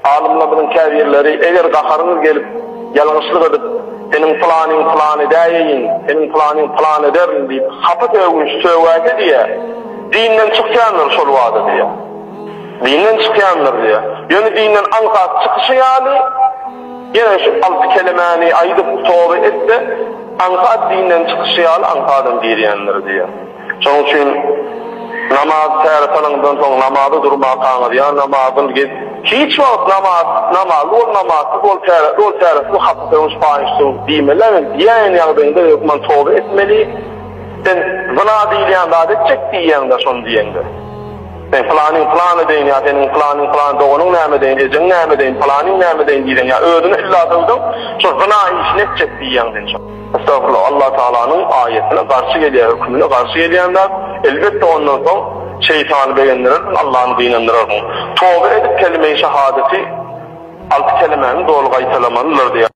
Alımlarının kevyerleri eğer kaharınız gelip yalnızlık edip senin planın edeyin, senin planın ederin deyip hapı tövgünüz tövgüde diye dinden çıkayanlar solvadı diye. Dinden çıkayanlar diye. Yani dinden anka çıkışı yani yine şu altı kelimeni aydıp tövbe etse anka dinden çıkışı yani ankadan diyenler diye. Onun için namaz tersanından sonra namazı durma kanır ya namazın git. Hiç vakit namaz, ol terası bu hafiflemiş paylaştığım diyemeler diyen yağdığında yokman tövbe etmeli. Sen zına diyen daha edecek diyen de son diyen de. Sen falan deyin ya senin falan doğunun neyme deyin, ecin neyme deyin, falanın neyme deyin diyen ya ödünü illa dövdüm. Sonra zına işini edecek diyen de. Estağfurullah Allah Teala'nın ayetine karşı geliyor, hükmüne karşı geliyenler elbette ondan sonra şeytanı beğendirir, Allah'ın dinlendirir. Tövbe edip kelime-i şehadeti, altı kelimenin doğru gaytalamanıdır diye.